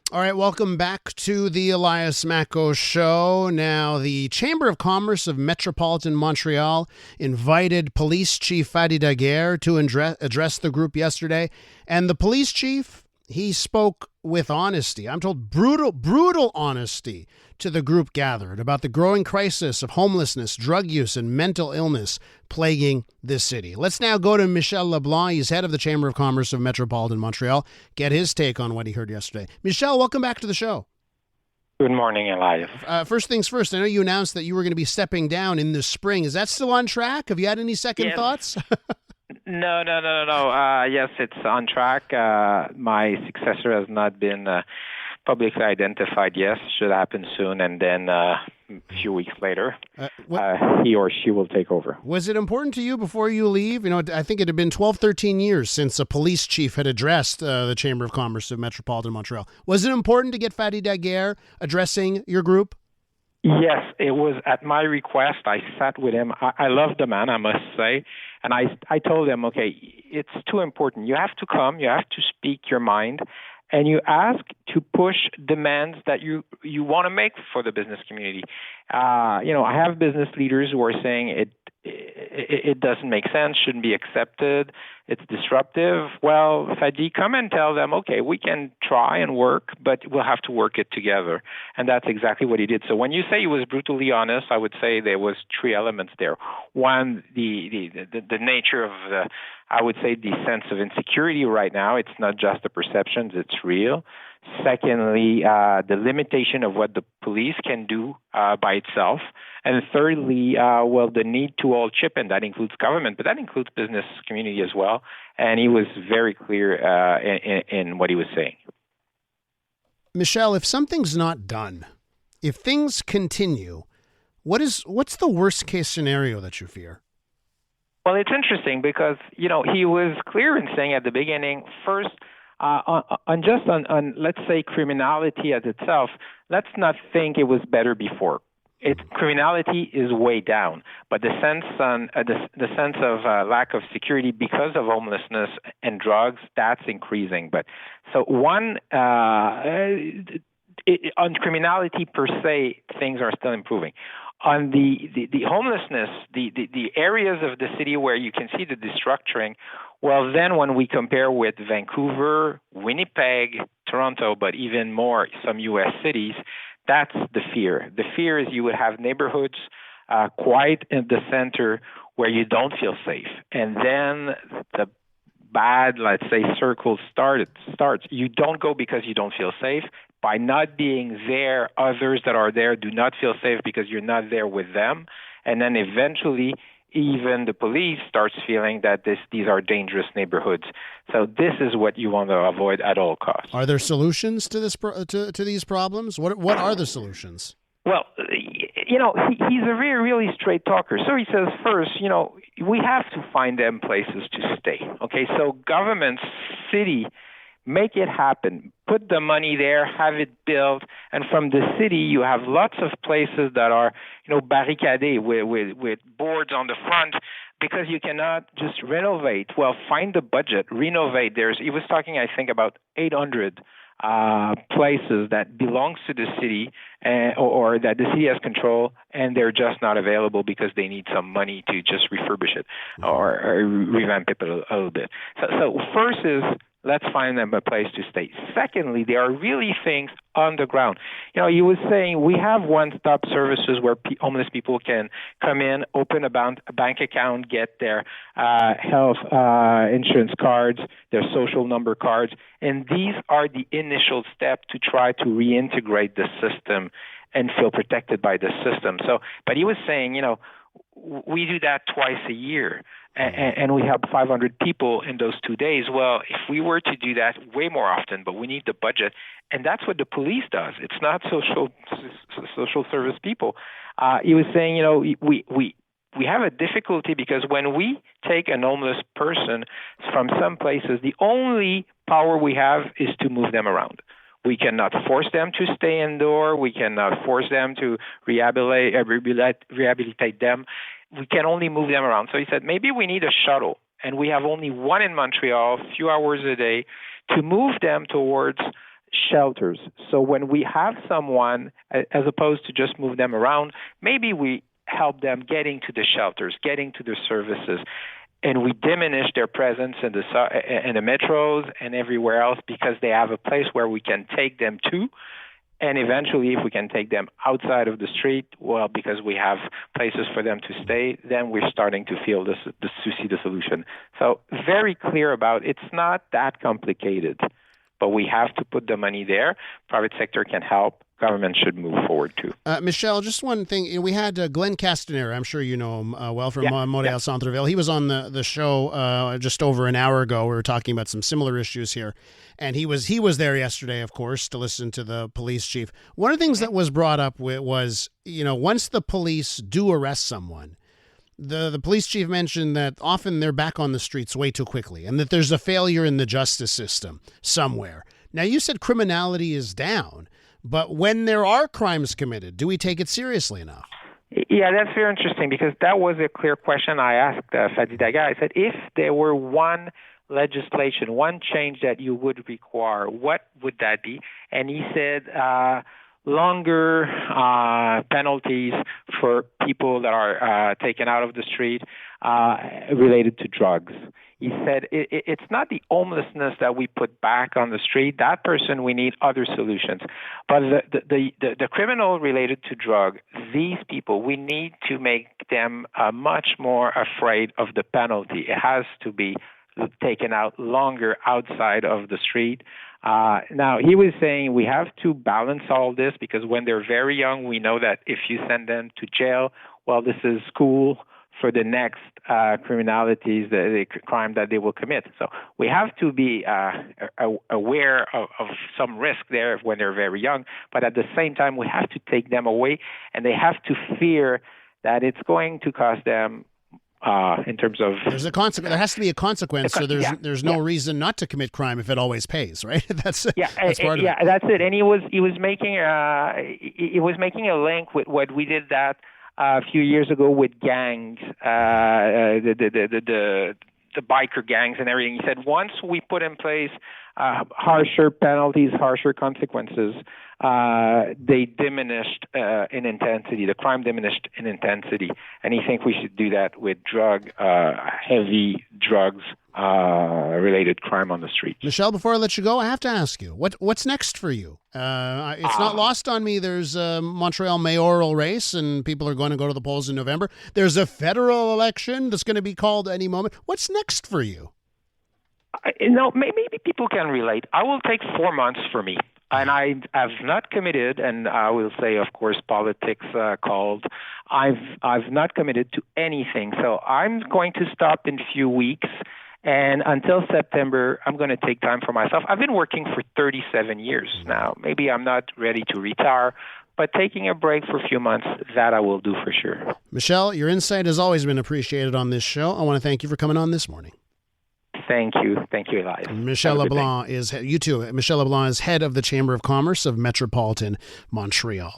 All right, welcome back to the Elias Macco Show. Now, the Chamber of Commerce of Metropolitan Montreal invited Police Chief Fadi Daguerre to address the group yesterday. And the police chief, he spoke with honesty. I'm told brutal honesty to the group gathered about the growing crisis of homelessness, drug use, and mental illness plaguing this city. Let's now go to Michel Leblanc. He's head of the Chamber of Commerce of Metropolitan Montreal. Get his take on what he heard yesterday. Michel, welcome back to the show. Good morning, Elias. First things first, I know you announced that you were going to be stepping down in the spring. Is that still on track? Have you had any second thoughts? No. Yes, it's on track. My successor has not been publicly identified. Yes, should happen soon, and then a few weeks later, he or she will take over. Was it important to you before you leave? You know, I think it had been 12, 13 years since a police chief had addressed the Chamber of Commerce of Metropolitan Montreal. Was it important to get Fadi Daguerre addressing your group? Yes, it was at my request. I sat with him. I love the man, I must say. And I told him, okay, it's too important. You have to come. You have to speak your mind. And you ask to push demands that you want to make for the business community. I have business leaders who are saying it doesn't make sense, shouldn't be accepted, it's disruptive. Well, Fadi, come and tell them, okay, we can try and work, but we'll have to work it together. And that's exactly what he did. So when you say he was brutally honest, I would say there was three elements there. One, the nature of I would say the sense of insecurity right now. It's not just the perceptions, it's real. Secondly, the limitation of what the police can do by itself. And thirdly, the need to all chip in. That includes government, but that includes business community as well. And he was very clear in what he was saying. Michel, if something's not done, if things continue, what's the worst case scenario that you fear? Well, it's interesting because, he was clear in saying at the beginning, first, on let's say criminality as itself, let's not think it was better before. Criminality is way down, but the sense of lack of security because of homelessness and drugs, that's increasing. But so on criminality per se, things are still improving. On the homelessness, the areas of the city where you can see the destructuring, well, then when we compare with Vancouver, Winnipeg, Toronto, but even more some U.S. cities, that's the fear. The fear is you would have neighborhoods quite in the center where you don't feel safe. And then the bad, let's say, circle starts. You don't go because you don't feel safe. By not being there, others that are there do not feel safe because you're not there with them. And then eventually, even the police starts feeling that these are dangerous neighborhoods. So this is what you want to avoid at all costs. Are there solutions to this to these problems? What are the solutions? Well, he's a really straight talker. So he says, first, we have to find them places to stay. Okay, so government, city, make it happen. Put the money there, have it built, and from the city you have lots of places that are, barricaded with boards on the front because you cannot just renovate. Well, find the budget, renovate. He was talking, I think, about 800 places that belongs to the city or that the city has control, and they're just not available because they need some money to just refurbish it or revamp it a little bit. So first is, let's find them a place to stay. Secondly, there are really things on the ground. He was saying we have one-stop services where homeless people can come in, open a bank account, get their health insurance cards, their social number cards, and these are the initial step to try to reintegrate the system and feel protected by the system. But he was saying, we do that twice a year, and we help 500 people in those 2 days. Well, if we were to do that way more often, but we need the budget, and that's what the police does. It's not social service people. He was saying, we have a difficulty because when we take a homeless person from some places, the only power we have is to move them around. We cannot force them to stay indoor. We cannot force them to rehabilitate them. We can only move them around. So he said, maybe we need a shuttle, and we have only one in Montreal, a few hours a day, to move them towards shelters. So when we have someone, as opposed to just move them around, maybe we help them getting to the shelters, getting to the services, and we diminish their presence in the metros and everywhere else because they have a place where we can take them to. And eventually, if we can take them outside of the street, well, because we have places for them to stay, then we're starting to feel to see the solution. So very clear about it's not that complicated, but we have to put the money there. Private sector can help. Government should move forward too. Michel, just one thing. We had Glenn Castanera. I'm sure you know him well from Montreal Centreville. He was on the show just over an hour ago. We were talking about some similar issues here. And he was there yesterday, of course, to listen to the police chief. One of the things that was brought up was, once the police do arrest someone, the police chief mentioned that often they're back on the streets way too quickly and that there's a failure in the justice system somewhere. Now, you said criminality is down. But when there are crimes committed, do we take it seriously enough? Yeah, that's very interesting because that was a clear question I asked Fadi Daguerre. I said, if there were one legislation, one change that you would require, what would that be? And he said longer penalties for people that are taken out of the street related to drugs. He said it's not the homelessness that we put back on the street. That person, we need other solutions. But the criminal related to drug, these people, we need to make them much more afraid of the penalty. It has to be taken out longer outside of the street. Now, he was saying we have to balance all this because when they're very young, we know that if you send them to jail, well, this is school for the next criminalities, the crime that they will commit. So we have to be aware of some risk there when they're very young, but at the same time, we have to take them away, and they have to fear that it's going to cost them in terms of... There's a consequence. There has to be a consequence, so there's no reason not to commit crime if it always pays, right? That's part of it. Yeah, that's it. And he was making a link with what we did that a few years ago with gangs, the biker gangs and everything. He said once we put in place harsher penalties, harsher consequences, they diminished in intensity. The crime diminished in intensity, and he thinks we should do that with heavy drugs related crime on the street. Michel, before I let you go, I have to ask you, what's next for you? It's not lost on me. There's a Montreal mayoral race, and people are going to go to the polls in November. There's a federal election that's going to be called any moment. What's next for you? Maybe people can relate. I will take 4 months for me. And I have not committed, and I will say, of course, politics called. I've not committed to anything. So I'm going to stop in a few weeks. And until September, I'm going to take time for myself. I've been working for 37 years now. Maybe I'm not ready to retire, but taking a break for a few months, that I will do for sure. Michel, your insight has always been appreciated on this show. I want to thank you for coming on this morning. Thank you, Elias. Michel Leblanc is head of the Chamber of Commerce of Metropolitan Montreal.